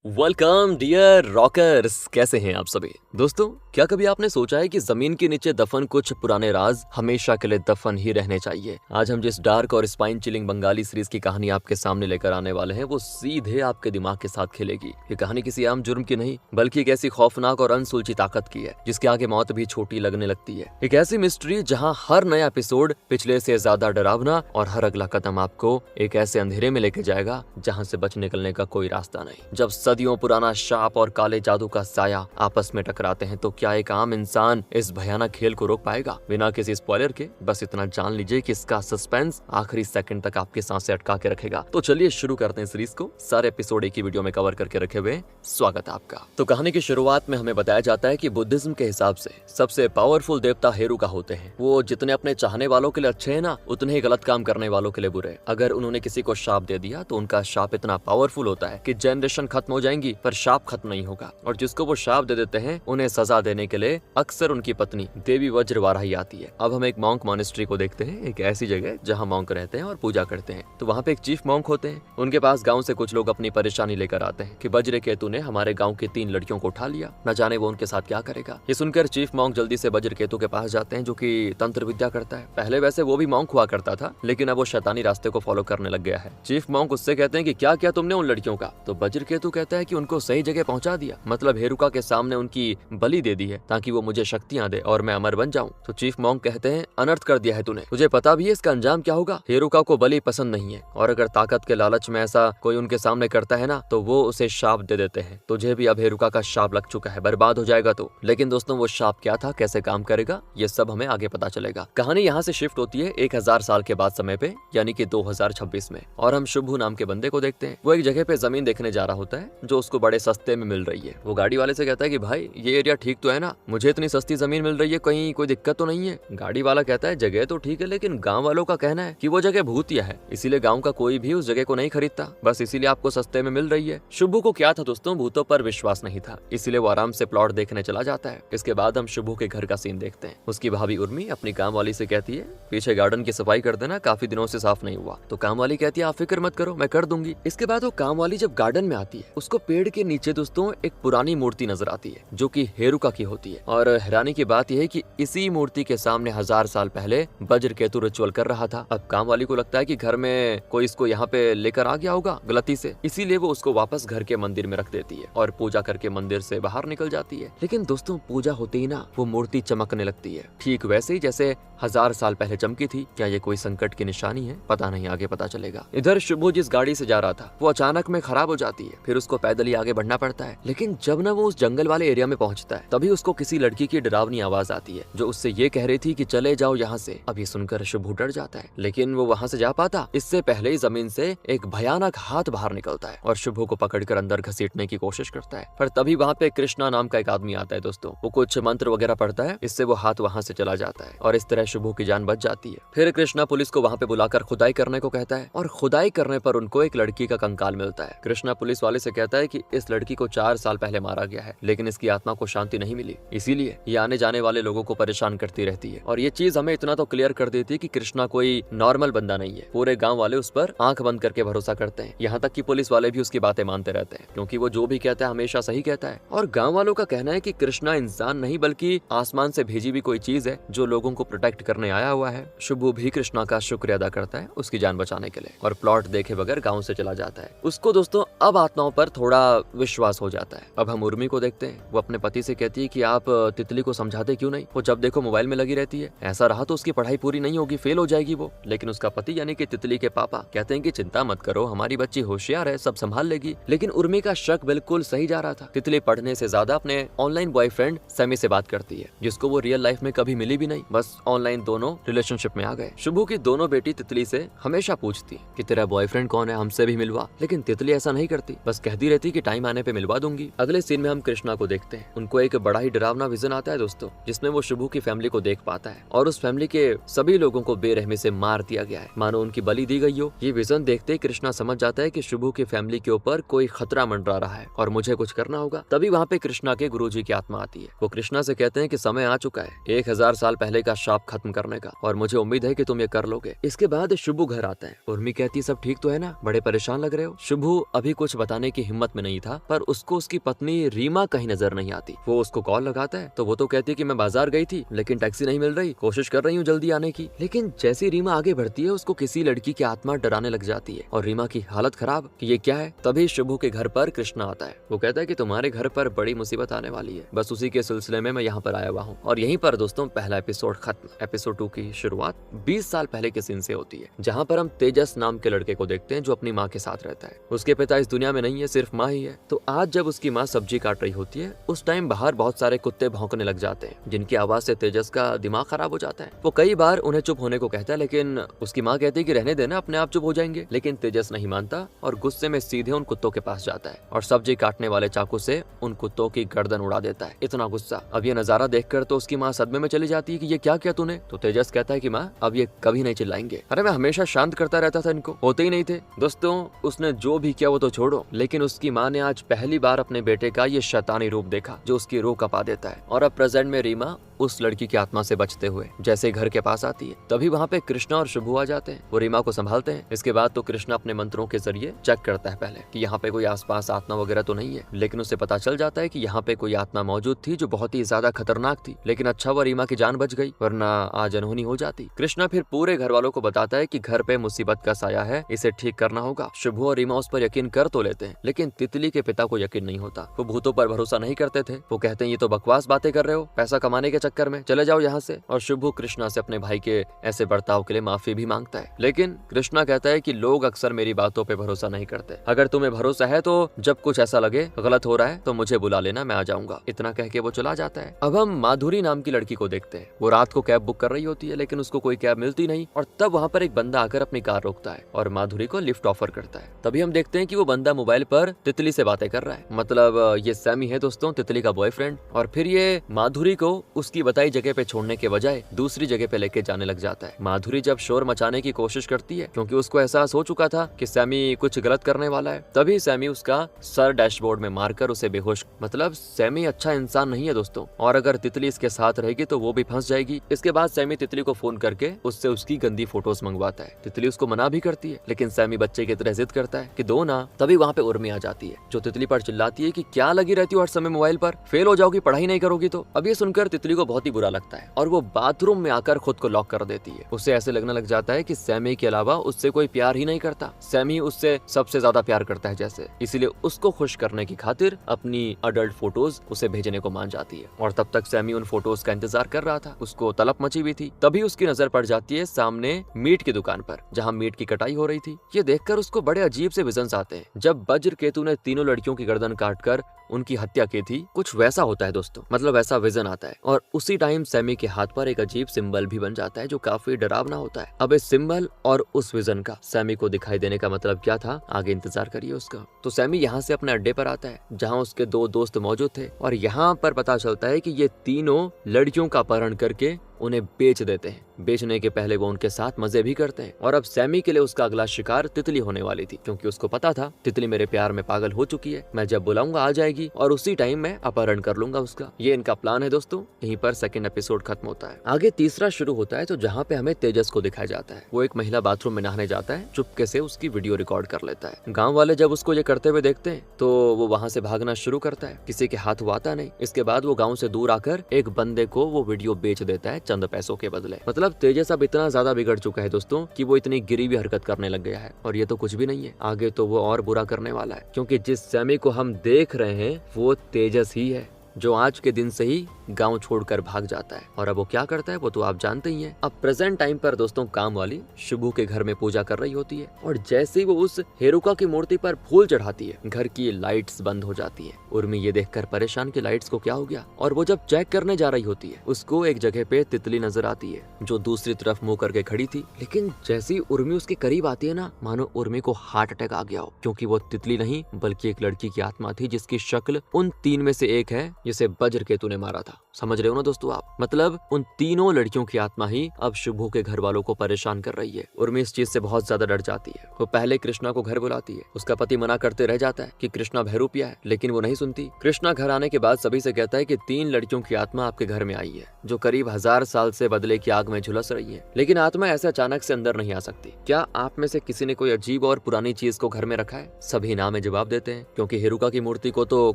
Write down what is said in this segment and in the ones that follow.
Welcome dear rockers, कैसे हैं आप सभी दोस्तों। क्या कभी आपने सोचा है कि जमीन के नीचे दफन कुछ पुराने राज हमेशा के लिए दफन ही रहने चाहिए। आज हम जिस डार्क और स्पाइन चिलिंग बंगाली सीरीज की कहानी आपके सामने लेकर आने वाले हैं वो सीधे आपके दिमाग के साथ खेलेगी। ये कहानी किसी आम जुर्म की नहीं बल्कि एक ऐसी खौफनाक और अनसुलझी ताकत की है जिसके आगे मौत भी छोटी लगने लगती है। एक ऐसी मिस्ट्री जहाँ हर नया एपिसोड पिछले से ज्यादा डरावना और हर अगला कदम आपको एक ऐसे अंधेरे में लेके जाएगा जहाँ से बच निकलने का कोई रास्ता नहीं। जब सदियों पुराना शाप और काले जादू का साया आपस में टकराते हैं तो क्या एक आम इंसान इस भयानक खेल को रोक पाएगा। बिना किसी स्पॉइलर के बस इतना जान लीजिए कि इसका सस्पेंस आखिरी सेकंड तक आपकी सांसें अटका के रखेगा। तो चलिए शुरू करते हैं सीरीज को। सारे एपिसोड एक ही वीडियो में कवर करके रखे हुए। स्वागत है आपका। तो कहानी की शुरुआत में हमें बताया जाता है कि बुद्धिज्म के हिसाब से सबसे पावरफुल देवता हेरुका होते हैं। वो जितने अपने चाहने वालों के लिए अच्छे है ना, उतने ही गलत काम करने वालों के लिए बुरे। अगर उन्होंने किसी को शाप दे दिया तो उनका शाप इतना पावरफुल होता है कि जनरेशन खत्म हो जाएंगी पर शाप खत्म नहीं होगा। और जिसको वो शाप दे देते हैं उन्हें सजा देने के लिए अक्सर उनकी पत्नी देवी वज्रवाराही आती है। अब हम एक मॉन्क मॉनेस्ट्री को देखते हैं, एक ऐसी जगह जहाँ मॉन्क रहते हैं और पूजा करते हैं। तो वहाँ पे एक चीफ मॉन्क होते हैं। उनके पास गाँव से कुछ लोग अपनी परेशानी लेकर आते हैं कि वज्रकेतु ने हमारे गाँव की 3 लड़कियों को उठा लिया, न जाने वो उनके साथ क्या करेगा। ये सुनकर चीफ मॉन्क जल्दी से वज्रकेतु के पास जाते हैं जो कि तंत्र विद्या करता है। पहले वैसे वो भी मॉन्क हुआ करता था लेकिन अब वो शैतानी रास्ते को फॉलो करने लग गया है। चीफ मॉन्क उससे कहते हैं कि क्या किया तुमने उन लड़कियों का। तो वज्रकेतु कहता है कि उनको सही जगह पहुंचा दिया, मतलब हेरुका के सामने उनकी बलि दे दी है ताकि वो मुझे शक्तियां दे और मैं अमर बन जाऊं। तो चीफ मॉन्क कहते हैं अनर्थ कर दिया है तूने, तुझे पता भी है इसका अंजाम क्या होगा। हेरुका को बलि पसंद नहीं है और अगर ताकत के लालच में ऐसा कोई उनके सामने करता है ना तो वो उसे शाप दे देते हैं। तुझे भी अब हेरुका का शाप लग चुका है, बर्बाद हो जाएगा तो। लेकिन दोस्तों वो शाप क्या था, कैसे काम करेगा, ये सब हमें आगे पता चलेगा। कहानी यहाँ से शिफ्ट होती है 1000 साल के बाद समय पे, यानी कि 2026 में। और हम शुभू नाम के बंदे को देखते हैं। वो एक जगह पे जमीन देखने जा रहा होता है जो उसको बड़े सस्ते में मिल रही है। वो गाड़ी वाले से कहता है कि भाई ये एरिया ठीक तो है ना, मुझे इतनी सस्ती जमीन मिल रही है, कहीं कोई दिक्कत तो नहीं है। गाड़ी वाला कहता है जगह तो ठीक है लेकिन गाँव वालों का कहना है कि वो जगह भूतिया है, इसीलिए गाँव का कोई भी उस जगह को नहीं खरीदता, बस इसीलिए आपको सस्ते में मिल रही है। शुभू को क्या था दोस्तों, भूतों पर विश्वास नहीं था, इसलिए वो आराम से प्लॉट देखने चला जाता है। इसके बाद हम शुभू के घर का सीन देखते हैं। उसकी भाभी उर्मी अपनी काम वाली से कहती है पीछे गार्डन की सफाई कर देना, काफी दिनों से साफ नहीं हुआ। तो काम वाली कहती है आप फिक्र मत करो, मैं कर दूंगी। इसके बाद वो काम वाली जब गार्डन में आती है उसको पेड़ के नीचे दोस्तों एक पुरानी मूर्ति नजर आती है जो कि हेरुका की होती है। और हैरानी की बात यह है कि इसी मूर्ति के सामने 1000 साल पहले वज्रकेतु रिचुअल कर रहा था। अब काम वाली को लगता है कि घर में कोई इसको यहाँ पे लेकर आ गया होगा गलती से, इसीलिए वो उसको वापस घर के मंदिर में रख देती है और पूजा करके मंदिर से बाहर निकल जाती है। लेकिन दोस्तों पूजा होते ही ना वो मूर्ति चमकने लगती है, ठीक वैसे ही जैसे 1000 साल पहले चमकी थी। क्या ये कोई संकट की निशानी है, पता नहीं, आगे पता चलेगा। इधर शुभू जिस गाड़ी से जा रहा था वो अचानक में खराब हो जाती है, फिर उसको पैदल ही आगे बढ़ना पड़ता है। लेकिन जब ना वो उस जंगल वाले एरिया में पहुंचता है तभी उसको किसी लड़की की डरावनी आवाज आती है जो उससे ये कह रही थी कि चले जाओ यहाँ से। अब ये सुनकर शुभू डर जाता है लेकिन वो वहाँ से जा पाता इससे पहले ही जमीन से एक भयानक हाथ बाहर निकलता है और शुभू को पकड़कर अंदर घसीटने की कोशिश करता है। पर तभी वहाँ पे कृष्णा नाम का एक आदमी आता है दोस्तों। वो कुछ मंत्र वगैरह पढ़ता है, इससे वो हाथ वहाँ से चला जाता है और इस तरह शुभू की जान बच जाती है। फिर कृष्णा पुलिस को वहाँ पे बुलाकर खुदाई करने को कहता है और खुदाई करने पर उनको एक लड़की का कंकाल मिलता है। कृष्णा पुलिस वाले से कहता है कि इस लड़की को 4 साल पहले मारा गया है लेकिन इसकी आत्मा को शांति नहीं मिली, इसीलिए ये आने जाने वाले लोगों को परेशान करती रहती है। और ये चीज हमें इतना तो क्लियर कर देती है कि कृष्णा कोई नॉर्मल बंदा नहीं है। पूरे गांव वाले उस पर आंख बंद करके भरोसा करते हैं, यहाँ तक कि पुलिस वाले भी उसकी बातें मानते रहते हैं क्योंकि वो जो भी कहता है हमेशा सही कहता है। और गांव वालों का कहना है कि कृष्णा इंसान नहीं बल्कि आसमान से भेजी भी कोई चीज है जो लोगों को प्रोटेक्ट करने आया हुआ है। शुभू भी कृष्णा का शुक्रिया अदा करता है उसकी जान बचाने के लिए और प्लॉट देखे बगैर गाँव से चला जाता है। उसको दोस्तों अब आत्माओं पर थोड़ा विश्वास हो जाता है। अब हम उर्मी को देखते हैं। वो अपने पति से कहती है कि आप तितली को समझाते क्यों नहीं, वो जब देखो मोबाइल में लगी रहती है, ऐसा रहा तो उसकी पढ़ाई पूरी नहीं होगी, फेल हो जाएगी वो। लेकिन उसका पति यानी कि तितली के पापा कहते हैं कि चिंता मत करो, हमारी बच्ची होशियार है, सब संभाल लेगी। लेकिन उर्मी का शक बिल्कुल सही जा रहा था। तितली पढ़ने से ज्यादा अपने ऑनलाइन बॉयफ्रेंड सैमी से बात करती है जिसको वो रियल लाइफ में कभी मिली भी नहीं, बस ऑनलाइन दोनों रिलेशनशिप में आ गए। शुभू की दोनों बेटी तितली से हमेशा पूछती कि तेरा बॉयफ्रेंड कौन है, हमसे भी मिलवा। लेकिन तितली ऐसा नहीं करती, बस कहती रहती कि टाइम आने पे मिलवा दूंगी। अगले सीन में हम कृष्णा को देखते हैं। उनको एक बड़ा ही डरावना विजन आता है दोस्तों जिसमें वो शुभू की फैमिली को देख पाता है और उस फैमिली के सभी लोगों को बेरहमी से मार दिया गया है, मानो उनकी बलि दी गई हो। ये विजन देखते ही कृष्णा समझ जाता है कि शुभू की फैमिली के ऊपर कोई खतरा मंडरा रहा है और मुझे कुछ करना होगा। तभी वहाँ पे कृष्णा के गुरुजी की आत्मा आती है। वो कृष्णा से कहते हैं कि समय आ चुका है 1000 साल पहले का शाप खत्म करने का और मुझे उम्मीद है कि तुम ये कर लोगे। इसके बाद शुभू घर आता है। उर्मी कहती है सब ठीक तो है ना, बड़े परेशान लग रहे हो। शुभू अभी कुछ बताने की हिम्मत में नहीं था, पर उसको उसकी पत्नी रीमा कहीं नजर नहीं आती। वो उसको कॉल लगाता है तो वो तो कहती है कि मैं बाजार गई थी लेकिन टैक्सी नहीं मिल रही, कोशिश कर रही हूँ जल्दी आने की। लेकिन जैसी रीमा आगे बढ़ती है उसको किसी लड़की की आत्मा डराने लग जाती है और रीमा की हालत खराब कि ये क्या है। तभी शुभू के घर पर कृष्णा आता है। वो कहता है कि तुम्हारे घर पर बड़ी मुसीबत आने वाली है, बस उसी के सिलसिले में मैं यहाँ पर आया हुआ हूँ। और यहीं पर दोस्तों पहला एपिसोड खत्म। एपिसोड 2 की शुरुआत 20 साल पहले के सीन से होती है, जहाँ पर हम तेजस नाम के लड़के को देखते हैं जो अपनी माँ के साथ रहता है। उसके पिता इस दुनिया में नहीं है, सिर्फ माँ ही है। तो आज जब उसकी माँ सब्जी काट रही होती है उस टाइम बाहर बहुत सारे कुत्ते भौंकने लग जाते हैं, जिनकी आवाज से तेजस का दिमाग खराब हो जाता है। वो कई बार उन्हें चुप होने को कहता है, लेकिन उसकी माँ कहती है कि रहने देना, अपने आप चुप हो जाएंगे। लेकिन तेजस नहीं मानता और गुस्से में सीधे उन कुत्तों के पास जाता है और सब्जी काटने वाले चाकू से उन कुत्तों की गर्दन उड़ा देता है। इतना गुस्सा। अब ये नजारा देखकर तो उसकी माँ सदमे में चली जाती है कि ये क्या किया तूने। तो तेजस कहता है कि माँ अब ये कभी नहीं चिल्लाएंगे। अरे मैं हमेशा शांत करता रहता था, इनको होते ही नहीं थे। दोस्तों उसने जो भी किया वो तो छोड़ो, लेकिन उसकी माँ ने आज पहली बार अपने बेटे का ये शैतानी रूप देखा जो उसकी रूह कपा देता है। और अब प्रेजेंट में रीमा उस लड़की की आत्मा से बचते हुए जैसे घर के पास आती है, तभी वहाँ पे कृष्णा और शुभू आ जाते हैं। वो रीमा को संभालते हैं। इसके बाद तो कृष्णा अपने मंत्रों के जरिए चेक करता है पहले कि यहाँ पे कोई आसपास आत्मा वगैरह तो नहीं है, लेकिन उसे पता चल जाता है कि यहाँ पे कोई आत्मा मौजूद थी जो बहुत ही ज्यादा खतरनाक थी। लेकिन अच्छा हुआ रीमा की जान बच गई, वरना आज अनहोनी हो जाती। कृष्णा फिर पूरे घर वालों को बताता है कि घर पे मुसीबत का साया है, इसे ठीक करना होगा। शुभू और रीमा उस पर यकीन कर तो लेते हैं, लेकिन तितली के पिता को यकीन नहीं होता। वो भूतों पर भरोसा नहीं करते थे। वो कहते हैं ये तो बकवास बातें कर रहे हो, पैसा कमाने के चक्कर में चले जाओ यहाँ से। और शुभू कृष्णा से अपने भाई के ऐसे बर्ताव के लिए माफी भी मांगता है, लेकिन कृष्णा कहता है कि लोग अक्सर मेरी बातों पे भरोसा नहीं करते। अगर तुम्हें भरोसा है तो जब कुछ ऐसा लगे गलत हो रहा है तो मुझे बुला लेना, मैं आ जाऊंगा। इतना कह के वो चला जाता है। अब हम माधुरी नाम की लड़की को देखते हैं। वो रात को कैब बुक कर रही होती है, लेकिन उसको कोई कैब मिलती नहीं। और तब वहाँ पर एक बंदा आकर अपनी कार रोकता है और माधुरी को लिफ्ट ऑफर करता है। तभी हम देखते हैं कि वो बंदा मोबाइल पर तितली से बातें कर रहा है। मतलब ये सैमी है दोस्तों, तितली का बॉयफ्रेंड। और फिर ये माधुरी को उसकी बताई जगह पे छोड़ने के बजाय दूसरी जगह पे लेके जाने लग जाता है। माधुरी जब शोर मचाने की कोशिश करती है, क्योंकि उसको एहसास हो चुका था कि सैमी कुछ गलत करने वाला है, तभी सैमी उसका सर डैशबोर्ड में मारकर उसे बेहोश। मतलब सैमी अच्छा इंसान नहीं है दोस्तों, और अगर तितली इसके साथ रहेगी तो वो भी फंस जाएगी। इसके बाद सैमी तितली को फोन करके उससे उसकी गंदी फोटोज मंगवाता है। तितली उसको मना भी करती है, लेकिन सैमी बच्चे की तरह जिद करता है कि दो ना। तभी वहाँ पे उर्मी आ जाती है जो तितली पर चिल्लाती है कि क्या लगी रहती हो हर समय मोबाइल पर, फेल हो जाओगी, पढ़ाई नहीं करोगी तो। अब ये सुनकर तितली को बहुत ही बुरा लगता है और वो बाथरूम में आकर खुद को लॉक कर देती है। उसे ऐसे लगने लग जाता है कि सैमी के अलावा उससे कोई प्यार ही नहीं करता, सैमी उससे सबसे ज्यादा प्यार करता है जैसे। इसीलिए उसको खुश करने की खातिर अपनी अडल्ट फोटोज उसे भेजने को मान जाती है। और तब तक सैमी उन फोटोज का इंतजार कर रहा था, उसको तलब मची हुई थी। तभी उसकी नजर पड़ जाती है सामने मीट की दुकान पर, जहाँ मीट की कटाई हो रही थी। ये देखकर उसको बड़े अजीब से विजन्स आते हैं। जब वज्र केतु ने तीनों लड़कियों की गर्दन काटकर उनकी हत्या की थी, कुछ वैसा होता है दोस्तों, मतलब ऐसा विजन आता है। और उसी टाइम सैमी के हाथ पर एक अजीब सिंबल भी बन जाता है जो काफी डरावना होता है। अब इस सिंबल और उस विजन का सैमी को दिखाई देने का मतलब क्या था, आगे इंतजार करिए उसका। तो सैमी यहाँ से अपने अड्डे पर आता है जहाँ उसके दो दोस्त मौजूद थे, और यहाँ पर पता चलता है कि ये तीनों लड़कियों का अपहरण करके उन्हें बेच देते हैं। बेचने के पहले वो उनके साथ मजे भी करते हैं। और अब सैमी के लिए उसका अगला शिकार तितली होने वाली थी, क्योंकि उसको पता था तितली मेरे प्यार में पागल हो चुकी है, मैं जब बुलाऊंगा आ जाएगी और उसी टाइम मैं अपहरण कर लूंगा उसका। ये इनका प्लान है दोस्तों। यहीं पर सेकंड एपिसोड खत्म होता है। आगे तीसरा शुरू होता है, तो जहाँ पे हमें तेजस को दिखाया जाता है। वो एक महिला बाथरूम में नहाने जाता है, चुपके से उसकी वीडियो रिकॉर्ड कर लेता है। गाँव वाले जब उसको ये करते हुए देखते हैं तो वो वहाँ से भागना शुरू करता है, किसी के हाथ वो आता नहीं। इसके बाद वो गाँव से दूर आकर एक बंदे को वो वीडियो बेच देता है चंद पैसों के बदले। मतलब तेजस अब इतना ज्यादा बिगड़ चुका है दोस्तों कि वो इतनी गिरी हुई हरकत करने लग गया है। और ये तो कुछ भी नहीं है, आगे तो वो और बुरा करने वाला है, क्योंकि जिस सैमी को हम देख रहे हैं वो तेजस ही है, जो आज के दिन से ही गांव छोड़कर भाग जाता है। और अब वो क्या करता है वो तो आप जानते ही हैं। अब प्रेजेंट टाइम पर दोस्तों काम वाली शुभू के घर में पूजा कर रही होती है, और जैसे ही वो उस हेरुका की मूर्ति पर फूल चढ़ाती है, घर की लाइट्स बंद हो जाती है। उर्मी ये देखकर परेशान कि लाइट्स को क्या हो गया। और वो जब चेक करने जा रही होती है, उसको एक जगह पे तितली नजर आती है जो दूसरी तरफ मुंह करके खड़ी थी। लेकिन जैसी उर्मी उसके करीब आती है ना, मानो उर्मी को हार्ट अटैक आ गया हो, क्योंकि वो तितली नहीं बल्कि एक लड़की की आत्मा थी जिसकी शक्ल उन तीन में से एक है जिसे वज्र केतु ने मारा था। समझ रहे हो ना दोस्तों आप? मतलब उन तीनों लड़कियों की आत्मा ही अब शुभू के घर वालों को परेशान कर रही है। उर्मी इस चीज से बहुत ज्यादा डर जाती है। वो पहले कृष्णा को घर बुलाती है। उसका पति मना करते रह जाता है कि कृष्णा बहरूपिया है, लेकिन वो नहीं सुनती। कृष्णा घर आने के बाद सभी से कहता है कि 3 लड़कियों की आत्मा आपके घर में आई है, जो करीब 1000 साल से बदले की आग में झुलस रही है। लेकिन आत्मा ऐसे अचानक से अंदर नहीं आ सकती। क्या आप में से किसी ने कोई अजीब और पुरानी चीज को घर में रखा है? सभी ना में जवाब देते हैं, क्योंकि हेरुका की मूर्ति को तो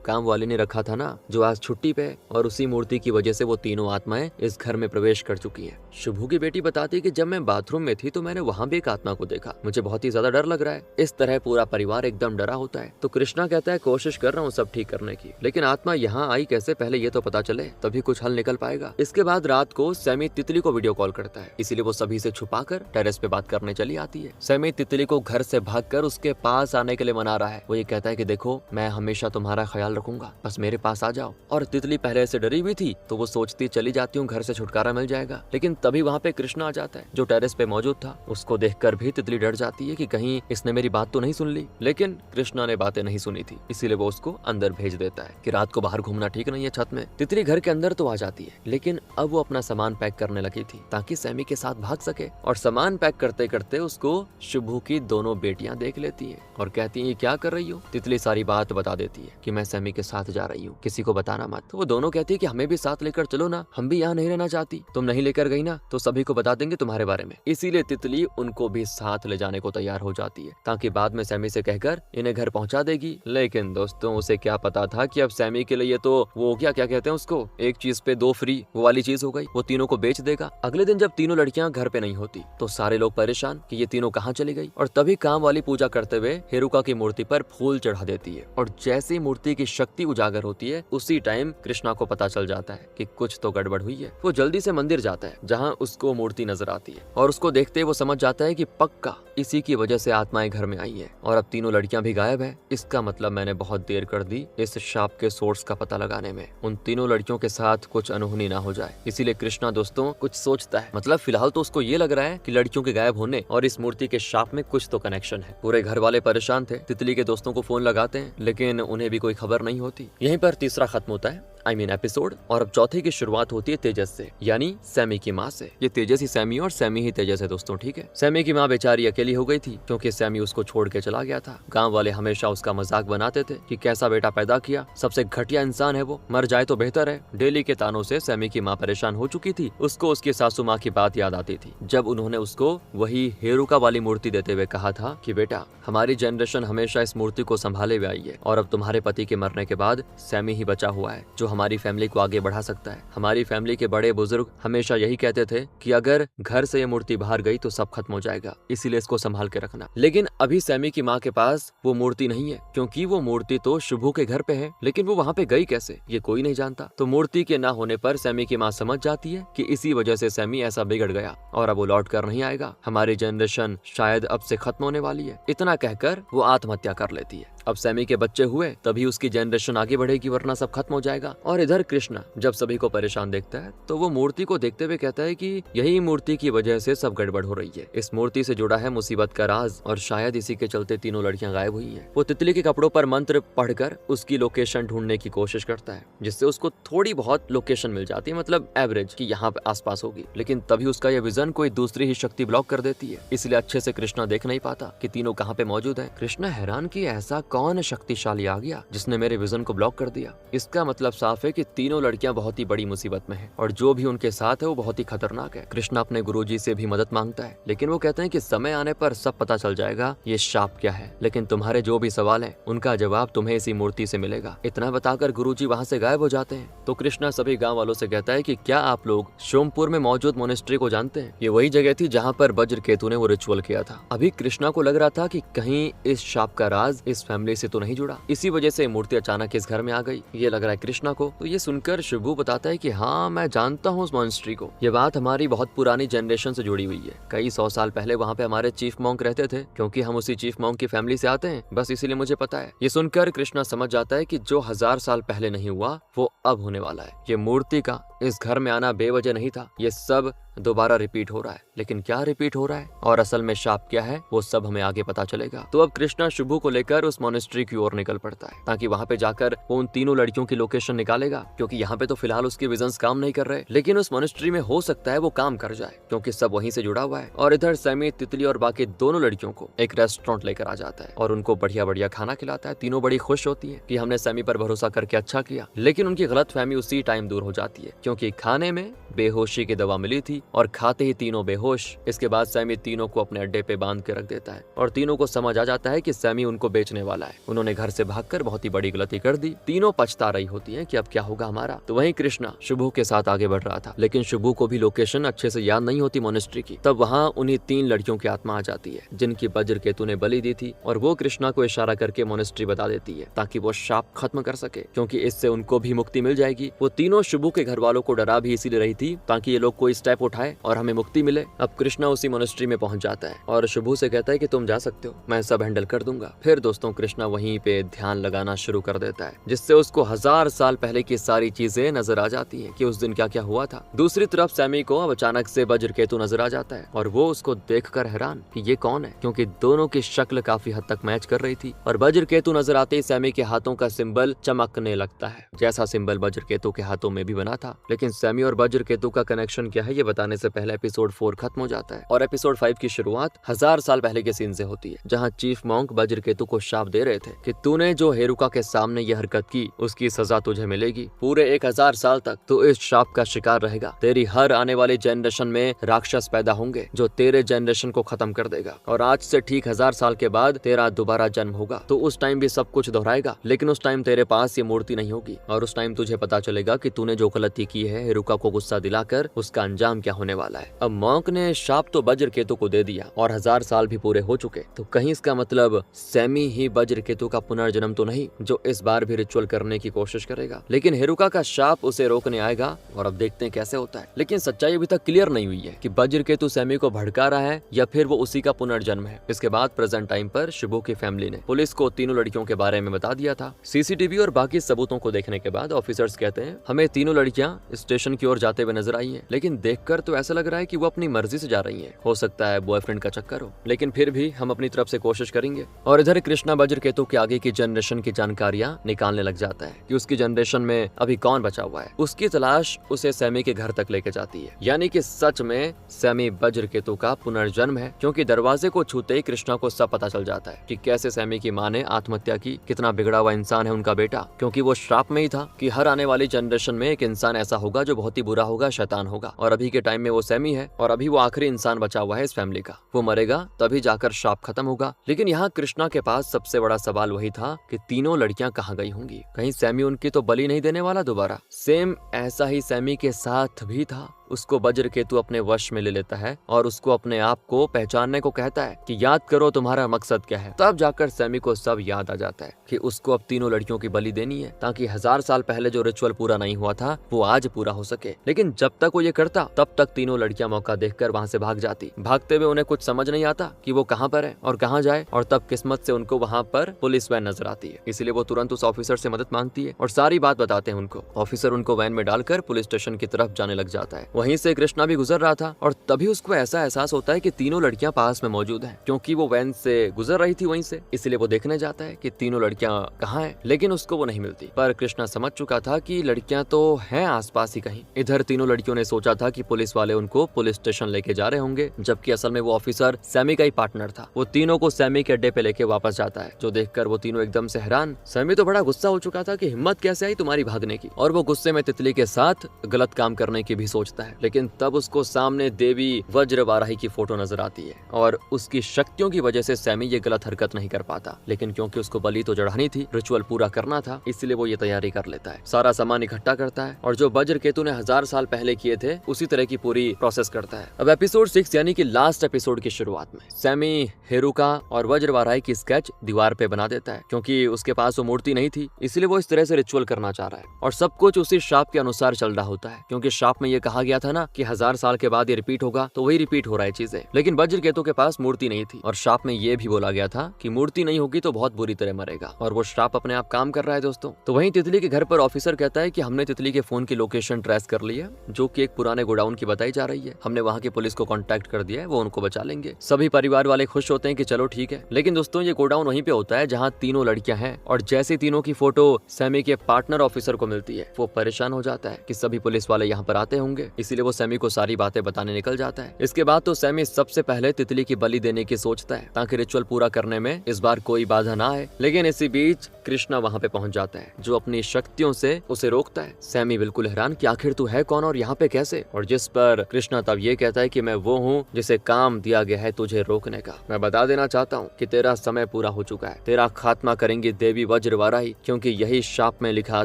काम वाली ने रखा था ना, जो आज छुट्टी पे है, और उसी मूर्ति की वजह से वो तीनों आत्माएं इस घर में प्रवेश कर चुकी हैं। शुभू की बेटी बताती है कि जब मैं बाथरूम में थी तो मैंने वहाँ भी एक आत्मा को देखा। मुझे बहुत ही ज्यादा डर लग रहा है। इस तरह पूरा परिवार एकदम डरा होता है। तो कृष्णा कहता है कोशिश कर रहा हूँ सब ठीक करने की, लेकिन आत्मा यहाँ आई कैसे, पहले ये तो पता चले, तभी कुछ हल निकल पाएगा। इसके बाद रात को सैमी तितली को वीडियो कॉल करता है, इसीलिए वो सभी से छुपाकर टेरेस पे बात करने चली आती है। सैमी तितली को घर से भागकर उसके पास आने के लिए मना रहा है। वो ये कहता है कि देखो मैं हमेशा तुम्हारा ख्याल रखूंगा, बस मेरे पास आ जाओ। और तितली पहले से डरी हुई थी, तो वो सोचती चली जाती हूँ, घर से छुटकारा मिल जाएगा। लेकिन तभी वहाँ पे कृष्णा आ जाता है, जो टेरेस पे मौजूद था। उसको देखकर भी तितली डर जाती है कि कहीं इसने मेरी बात तो नहीं सुन ली। लेकिन कृष्णा ने बातें नहीं सुनी थी, इसीलिए वो उसको अंदर भेज देता है कि रात को बाहर घूमना ठीक नहीं है छत में। तितली घर के अंदर तो आ जाती है, लेकिन अब वो अपना सामान पैक करने लगी थी ताकि सैमी के साथ भाग सके। और सामान पैक करते करते उसको शुभू की दोनों बेटियां देख लेती हैं और कहती हैं ये क्या कर रही हो? तितली सारी बात बता देती है कि मैं सैमी के साथ जा रही हूँ, किसी को बताना मत। तो वो दोनों कहती है कि हमें भी साथ लेकर चलो ना, हम भी यहाँ नहीं रहना चाहती। तुम नहीं लेकर गई ना तो सभी को बता देंगे तुम्हारे बारे में। इसीलिए तितली उनको भी साथ ले जाने को तैयार हो जाती है, ताकि बाद में सैमी से कहकर इन्हें घर पहुंचा देगी। लेकिन दोस्तों उसे क्या पता था कि अब सैमी के लिए तो वो क्या कहते हैं उसको, एक चीज पे 2 फ्री, वो वाली चीज हो गई। वो तीनों को बेच देगा। अगले दिन जब तीनों लड़कियां घर पे नहीं होती तो सारे लोग परेशान कि ये तीनों कहाँ चली गई। और तभी काम वाली पूजा करते हुए हेरुका की मूर्ति पर फूल चढ़ा देती है। और जैसे ही मूर्ति की शक्ति उजागर होती है, उसी टाइम कृष्णा को पता चल जाता है कि कुछ तो गड़बड़ हुई है। वो जल्दी से मंदिर जाता है जहाँ उसको मूर्ति नजर आती है, और उसको देखते वो समझ जाता है कि पक्का इसी की वजह से आत्माएं घर में आई है। और अब तीनों लड़कियां भी गायब है। इसका मतलब मैंने बहुत देर कर दी इस शाप के सोर्स का पता लगाने में। उन तीनों लड़कियों के साथ कुछ अनहोनी ना हो जाए, इसीलिए कृष्णा दोस्तों कुछ सोचता है। मतलब फिलहाल तो उसको ये लग रहा है कि लड़कियों के गायब होने और इस मूर्ति के शाप में कुछ तो कनेक्शन है। पूरे घर वाले परेशान थे। तितली के दोस्तों को फोन लगाते हैं, लेकिन उन्हें भी कोई खबर नहीं होती। यहीं पर तीसरा खत्म होता है एपिसोड। और अब चौथे की शुरुआत होती है तेजस से, यानी सैमी की माँ से। ये तेजस ही सैमी और सैमी ही तेजस है दोस्तों, ठीक है। सैमी की माँ बेचारी अकेली हो गई थी, क्योंकि सैमी उसको छोड़ के चला गया था। गांव वाले हमेशा उसका मजाक बनाते थे कि कैसा बेटा पैदा किया, सबसे घटिया इंसान है वो, मर जाए तो बेहतर है। डेली के तानों से सैमी की माँ परेशान हो चुकी थी। उसको उसकी सासू माँ की बात याद आती थी, जब उन्होंने उसको वही हेरुका वाली मूर्ति देते हुए कहा था कि बेटा हमारी जनरेशन हमेशा इस मूर्ति को संभाले हुए आई है, और अब तुम्हारे पति के मरने के बाद सैमी ही बचा हुआ है जो हमारी फैमिली को आगे बढ़ा सकता है। हमारी फैमिली के बड़े बुजुर्ग हमेशा यही कहते थे कि अगर घर से ये मूर्ति बाहर गई तो सब खत्म हो जाएगा, इसीलिए इसको संभाल के रखना। लेकिन अभी सैमी की माँ के पास वो मूर्ति नहीं है, क्योंकि वो मूर्ति तो शुभू के घर पे है, लेकिन वो वहाँ पे गई कैसे ये कोई नहीं जानता। तो मूर्ति के ना होने पर सैमी की माँ समझ जाती है कि इसी वजह से सैमी ऐसा बिगड़ गया और अब वो लौट कर नहीं आएगा। हमारी जनरेशन शायद अब से खत्म होने वाली है। इतना कहकर वो आत्महत्या कर लेती है। अब सैमी के बच्चे हुए तभी उसकी जनरेशन आगे बढ़ेगी, वरना सब खत्म हो जाएगा। और इधर कृष्णा जब सभी को परेशान देखता है तो वो मूर्ति को देखते हुए कहता है कि यही मूर्ति की वजह से सब गड़बड़ हो रही है। इस मूर्ति से जुड़ा है मुसीबत का राज, और शायद इसी के चलते तीनों लड़कियां गायब हुई हैं। वो तितली के कपड़ों पर मंत्र पढ़कर उसकी लोकेशन ढूंढने की कोशिश करता है, जिससे उसको थोड़ी बहुत लोकेशन मिल जाती है, मतलब एवरेज कि यहाँ पे आसपास होगी। लेकिन तभी उसका यह विजन कोई दूसरी ही शक्ति ब्लॉक कर देती है, इसलिए अच्छे से कृष्णा देख नहीं पाता कि तीनों कहाँ पे मौजूद है। कृष्णा हैरान कि ऐसा कौन शक्तिशाली आ गया जिसने मेरे विजन को ब्लॉक कर दिया। इसका मतलब साफ है कि तीनों लड़कियां बहुत ही बड़ी मुसीबत में हैं, और जो भी उनके साथ है वो बहुत ही खतरनाक है। कृष्णा अपने गुरुजी से भी मदद मांगता है, लेकिन वो कहते हैं कि समय आने पर सब पता चल जाएगा ये शाप क्या है, लेकिन तुम्हारे जो भी सवाल है उनका जवाब तुम्हें इसी मूर्ति से मिलेगा। इतना बताकर गुरुजी वहाँ से गायब हो जाते हैं। तो कृष्णा सभी गाँव वालों से कहता है कि क्या आप लोग सोमपुर में मौजूद मोनेस्ट्री को जानते हैं? ये वही जगह थी जहाँ पर वज्र केतु ने वो रिचुअल किया था। अभी कृष्णा को लग रहा था कि कहीं इस शाप का राज इस फैमिली से तो नहीं जुड़ा, इसी वजह से मूर्ति अचानक इस घर में आ गई, ये लग रहा है कृष्णा को। तो ये सुनकर शुभू बताता है कि हाँ मैं जानता हूँ उस मॉन्स्ट्री को, ये बात हमारी बहुत पुरानी जनरेशन से जुड़ी हुई है। कई 100 साल पहले वहाँ पे हमारे चीफ मॉन्क रहते थे, क्योंकि हम उसी चीफ मॉन्क की फैमिली से आते हैं, बस इसीलिए मुझे पता है। ये सुनकर कृष्णा समझ जाता है कि जो 1000 साल पहले नहीं हुआ वो अब होने वाला है। ये मूर्ति का इस घर में आना बेवजह नहीं था, ये सब दोबारा रिपीट हो रहा है। लेकिन क्या रिपीट हो रहा है और असल में शाप क्या है, वो सब हमें आगे पता चलेगा। तो अब कृष्णा शुभू को लेकर उस मोनेस्ट्री की ओर निकल पड़ता है ताकि वहाँ पे जाकर वो उन तीनों लड़कियों की लोकेशन निकालेगा, क्योंकि यहाँ पे तो फिलहाल उसके विजन्स काम नहीं कर रहे, लेकिन उस मोनेस्ट्री में हो सकता है वो काम कर जाए, क्योंकि सब वहीं से जुड़ा हुआ है। और इधर सैमी, तितली और बाकी दोनों लड़कियों को एक रेस्टोरेंट लेकर आ जाता है और उनको बढ़िया बढ़िया खाना खिलाता है। तीनों बड़ी खुश होती है कि हमने सैमी पर भरोसा करके अच्छा किया, लेकिन उनकी गलतफहमी उसी टाइम दूर हो जाती है, क्योंकि खाने में बेहोशी की दवा मिली थी और खाते ही तीनों बेहोश। इसके बाद सैमी तीनों को अपने अड्डे पे बांध के रख देता है और तीनों को समझ आ जाता है कि सैमी उनको बेचने वाला है। उन्होंने घर से भागकर बहुत ही बड़ी गलती कर दी। तीनों पछता रही होती हैं कि अब क्या होगा हमारा। तो वहीं कृष्णा शुभू के साथ आगे बढ़ रहा था, लेकिन शुभू को भी लोकेशन अच्छे से याद नहीं होती मोनेस्ट्री की। तब वहाँ उन्हीं तीन लड़कियों की आत्मा आ जाती है जिनकी वज्र केतु ने बलि दी थी, और वो कृष्णा को इशारा करके मोनेस्ट्री बता देती है ताकि वो शाप खत्म कर सके, क्योंकि इससे उनको भी मुक्ति मिल जाएगी। वो तीनों शुभू के घर वालों को डरा भी इसीलिए रही थी ताकि ये लोग कोई स्टेप उठाए और हमें मुक्ति मिले। अब कृष्णा उसी मोनेस्ट्री में पहुंच जाता है और शुभू से कहता है कि तुम जा सकते हो, मैं सब हैंडल कर दूंगा। फिर दोस्तों कृष्णा वहीं पे ध्यान लगाना शुरू कर देता है, जिससे उसको 1000 साल पहले की सारी चीजें नजर आ जाती हैं कि उस दिन क्या क्या हुआ था। दूसरी तरफ सैमी को अब अचानक से वज्र केतु नजर आ जाता है और वो उसको देखकर हैरान कि ये कौन है, क्योंकि दोनों की शक्ल काफी हद तक मैच कर रही थी। और वज्र केतु नजर आते ही सैमी के हाथों का सिंबल चमकने लगता है, जैसा सिंबल वज्र केतु के हाथों में भी बना था। लेकिन सैमी और वज्र केतु का कनेक्शन क्या है ये बताने से पहले एपिसोड 4 खत्म हो जाता है और एपिसोड 5 की शुरुआत 1000 साल पहले के सीन से होती है, जहाँ चीफ मॉन्क वज्र केतु को शाप दे रहे थे कि तूने जो हेरुका के सामने ये हरकत की उसकी सजा तुझे मिलेगी। पूरे 1000 साल तक तू इस शाप का शिकार रहेगा। तेरी हर आने वाली जनरेशन में राक्षस पैदा होंगे जो तेरे जनरेशन को खत्म कर देगा, और आज से ठीक 1000 साल के बाद तेरा दोबारा जन्म होगा। तो उस टाइम भी सब कुछ दोहराएगा, लेकिन उस टाइम तेरे पास ये मूर्ति नहीं होगी, और उस टाइम तुझे पता चलेगा कि तूने जो गलती की है हेरुका को गुस्सा दिलाकर, उसका अंजाम क्या होने वाला है। अब मॉन्क ने शाप तो वज्र केतु को दे दिया और 1000 साल भी पूरे हो चुके, तो कहीं इसका मतलब सैमी ही वज्र केतु का पुनर्जन्म तो नहीं, जो इस बार भी रिचुअल करने की कोशिश करेगा। लेकिन हेरुका का शाप उसे रोकने आएगा, और अब देखते हैं कैसे होता है। लेकिन सच्चाई अभी तक क्लियर नहीं हुई है कि वज्र केतु सैमी को भड़का रहा है या फिर वो उसी का पुनर्जन्म है। इसके बाद प्रेजेंट टाइम पर शुभू की फैमिली ने पुलिस को तीनों लड़कियों के बारे में बता दिया था। सीसीटीवी और बाकी सबूतों को देखने के बाद ऑफिसर्स कहते हैं हमें तीनों लड़कियां स्टेशन की ओर जाते हुए नजर आई हैं, लेकिन देखकर तो ऐसा लग रहा है कि वो अपनी मर्जी से जा रही हैं। हो सकता है बॉयफ्रेंड का चक्कर हो, लेकिन फिर भी हम अपनी तरफ से कोशिश करेंगे। और इधर कृष्णा वज्र केतु के आगे की जनरेशन की जानकारियां निकालने लग जाता है कि उसकी जनरेशन में अभी कौन बचा हुआ है। उसकी तलाश उसे सैमी के घर तक लेके जाती है, यानी कि सच में सैमी वज्र केतु का पुनर्जन्म है, क्योंकि दरवाजे को छूते ही कृष्णा को सब पता चल जाता है कि कैसे सैमी की माँ ने आत्महत्या की, कितना बिगड़ा हुआ इंसान है उनका बेटा, क्योंकि वो श्राप में ही था कि हर आने वाली जनरेशन में एक इंसान ऐसा होगा जो बहुत ही बुरा होगा, शैतान होगा। और अभी के टाइम में वो सैमी है, और अभी वो आखिरी इंसान बचा हुआ है इस फैमिली का। वो मरेगा तभी जाकर श्राप खत्म होगा। लेकिन यहाँ कृष्णा के पास सबसे बड़ा सवाल वही था कि तीनों लड़कियां कहाँ गई होंगी। कहीं सैमी उनकी तो बलि नहीं देने वाला दोबारा। सेम ऐसा ही सैमी के साथ भी था। उसको वज्र केतु अपने वश में ले लेता है और उसको अपने आप को पहचानने को कहता है कि याद करो तुम्हारा मकसद क्या है। तब जाकर सैमी को सब याद आ जाता है कि उसको अब तीनों लड़कियों की बलि देनी है, ताकि 1000 साल पहले जो रिचुअल पूरा नहीं हुआ था वो आज पूरा हो सके। लेकिन जब तक वो ये करता तब तक तीनों लड़कियां मौका देखकर वहाँ से भाग जाती। भागते हुए उन्हें कुछ समझ नहीं आता कि वो कहाँ पर है और कहाँ जाए, और तब किस्मत से उनको वहाँ पर पुलिस वैन नजर आती है। इसलिए वो तुरंत उस ऑफिसर से मदद मांगती है और सारी बात बताते हैं उनको। ऑफिसर उनको वैन में डालकर पुलिस स्टेशन की तरफ जाने लग जाता है। वहीं से कृष्णा भी गुजर रहा था और तभी उसको ऐसा एहसास होता है कि तीनों लड़कियां पास में मौजूद हैं, क्योंकि वो वैन से गुजर रही थी वहीं से। इसलिए वो देखने जाता है कि तीनों लड़कियां कहाँ हैं, लेकिन उसको वो नहीं मिलती। पर कृष्णा समझ चुका था कि लड़कियां तो हैं आसपास ही कहीं। इधर तीनों लड़कियों ने सोचा था कि पुलिस वाले उनको पुलिस स्टेशन लेके जा रहे होंगे, जबकि असल में वो ऑफिसर सैमी का ही पार्टनर था। वो तीनों को सैमी के अड्डे पे लेके वापस जाता है, जो देखकर वो तीनों एकदम से हैरान। सैमी तो बड़ा गुस्सा हो चुका था कि हिम्मत कैसे आई तुम्हारी भागने की, और वो गुस्से में तितली के साथ गलत काम करने की भी सोचता है। लेकिन तब उसको सामने देवी वज्र वाराही की फोटो नजर आती है, और उसकी शक्तियों की वजह से सैमी ये गलत हरकत नहीं कर पाता। लेकिन क्योंकि उसको बलि तो चढ़ानी थी, रिचुअल पूरा करना था, इसलिए वो ये तैयारी कर लेता है। सारा सामान इकट्ठा करता है और जो वज्र केतु ने 1000 साल पहले किए थे उसी तरह की पूरी प्रोसेस करता है। अब एपिसोड 6 यानी कि लास्ट एपिसोड की शुरुआत में सैमी हेरुका और वज्र वाराही की स्केच दीवार पे बना देता है, क्योंकि उसके पास वो मूर्ति नहीं थी, इसलिए वो इस तरह से रिचुअल करना चाह रहा है। और सब कुछ उसी शाप के अनुसार चल रहा होता है, क्योंकि शाप में ये कहा गया गया था ना कि 1000 साल के बाद ये रिपीट होगा, तो वही रिपीट हो रहा है चीजें। लेकिन वज्रकेतु के पास मूर्ति नहीं थी और श्राप में ये भी बोला गया था कि मूर्ति नहीं होगी तो बहुत बुरी तरह मरेगा, और वो श्राप अपने आप काम कर रहा है दोस्तों। तो वहीं तितली के घर पर ऑफिसर कहता है कि हमने तितली के फोन की लोकेशन ट्रेस कर ली है, जो कि एक पुराने गोडाउन की बताई जा रही है। हमने वहाँ की पुलिस को कॉन्टैक्ट कर दिया है, वो उनको बचा लेंगे। सभी परिवार वाले खुश होते हैं कि चलो ठीक है। लेकिन दोस्तों ये गोडाउन वहीं पे होता है जहाँ तीनों लड़कियां हैं, और जैसे तीनों की फोटो सैमी के पार्टनर ऑफिसर को मिलती है, वो परेशान हो जाता है कि सभी पुलिस वाले यहाँ पर आते होंगे, इसीलिए वो सैमी को सारी बातें बताने निकल जाता है। इसके बाद तो सैमी सबसे पहले तितली की बलि देने की सोचता है ताकि रिचुअल पूरा करने में इस बार कोई बाधा ना आए। लेकिन इसी बीच कृष्णा वहाँ पे पहुँच जाता है, जो अपनी शक्तियों से उसे रोकता है। सैमी बिल्कुल हैरान कि आखिर तू है कौन और यहाँ पे कैसे, और जिस पर कृष्णा तब ये कहता है कि मैं वो हूँ जिसे काम दिया गया है तुझे रोकने का। मैं बता देना चाहता हूँ कि तेरा समय पूरा हो चुका है, तेरा खात्मा करेंगी देवी वज्रवाराही, क्योंकि यही शाप में लिखा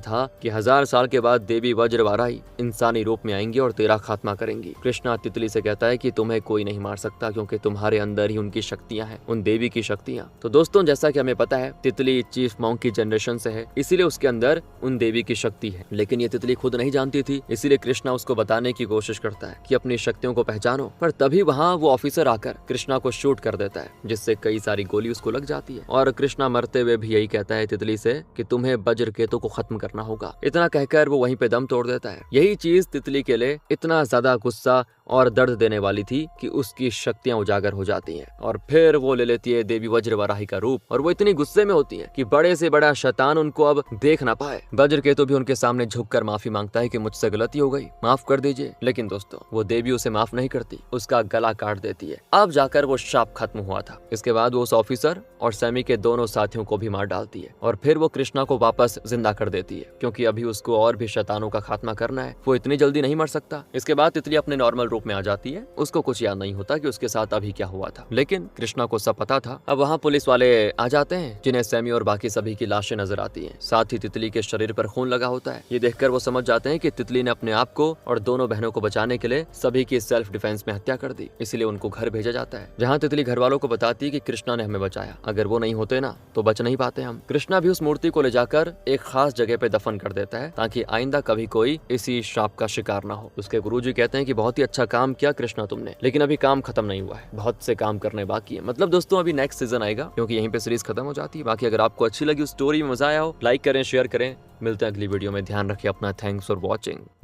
था कि 1000 साल के बाद देवी वज्रवाराही इंसानी रूप में आएंगी और तेरा खात्मा करेंगी। कृष्णा तितली से कहता है कि तुम्हें कोई नहीं मार सकता, क्योंकि तुम्हारे अंदर ही उनकी शक्तियां हैं, उन देवी की शक्तियां। तो दोस्तों जैसा कि हमें पता है तितली चीफ मॉन्क की जनरेशन से है, इसीलिए उसके अंदर उन देवी की शक्ति है। लेकिन ये तितली खुद नहीं जानती थी, इसीलिए कृष्णा उसको बताने की कोशिश करता है कि अपनी शक्तियों को पहचानो। पर तभी वहाँ वो ऑफिसर आकर कृष्णा को शूट कर देता है, जिससे कई सारी गोली उसको लग जाती है। और कृष्णा मरते हुए भी यही कहता है तितली से कि तुम्हें वज्रकेतु को खत्म करना होगा। इतना कहकर वो वहीं पे दम तोड़ देता है। यही चीज तितली के लिए इतना ज्यादा गुस्सा और दर्द देने वाली थी कि उसकी शक्तियां उजागर हो जाती हैं, और फिर वो ले लेती है देवी वज्रवाराही का रूप, और वो इतनी गुस्से में होती है कि बड़े से बड़ा शैतान उनको अब देख ना पाए। वज्रकेतु भी उनके सामने झुककर माफी मांगता है कि मुझसे गलती हो गई, माफ कर दीजिए। लेकिन दोस्तों वो देवी उसे माफ नहीं करती, उसका गला काट देती है। अब जाकर वो शाप खत्म हुआ था। इसके बाद वो उस ऑफिसर और सैमी के दोनों साथियों को भी मार डालती है, और फिर वो कृष्णा को वापस जिंदा कर देती है, क्योंकि अभी उसको और भी शैतानों का खात्मा करना है, वो इतनी जल्दी नहीं मर सकता। इसके बाद तितली अपने नॉर्मल रूप में आ जाती है। उसको कुछ याद नहीं होता कि उसके साथ अभी क्या हुआ था, लेकिन कृष्णा को सब पता था। अब वहाँ पुलिस वाले आ जाते हैं, जिन्हें सैमी और बाकी सभी की लाशें नजर आती हैं। साथ ही तितली के शरीर पर खून लगा होता है। ये देखकर वो समझ जाते हैं कि तितली ने अपने आप को और दोनों बहनों को बचाने के लिए सभी की सेल्फ डिफेंस में हत्या कर दी, इसलिए उनको घर भेजा जाता है, जहाँ तितली घर वालों को बताती है कि कृष्णा ने हमें बचाया, अगर वो नहीं होते ना तो बच नहीं पाते हम। कृष्णा भी उस मूर्ति को ले जाकर एक खास जगह पे दफन कर देता है, ताकि आइंदा कभी कोई इसी श्राप का शिकार ना हो। उसके गुरुजी कहते हैं कि बहुत ही अच्छा काम किया कृष्णा तुमने, लेकिन अभी काम खत्म नहीं हुआ है, बहुत से काम करने बाकी है। मतलब दोस्तों अभी नेक्स्ट सीजन आएगा, क्योंकि यहीं पे सीरीज खत्म हो जाती है। बाकी अगर आपको अच्छी लगी, उस स्टोरी में मजा आया हो, लाइक करें, शेयर करें। मिलते हैं अगली वीडियो में। ध्यान रखें अपना। Thanks for watching.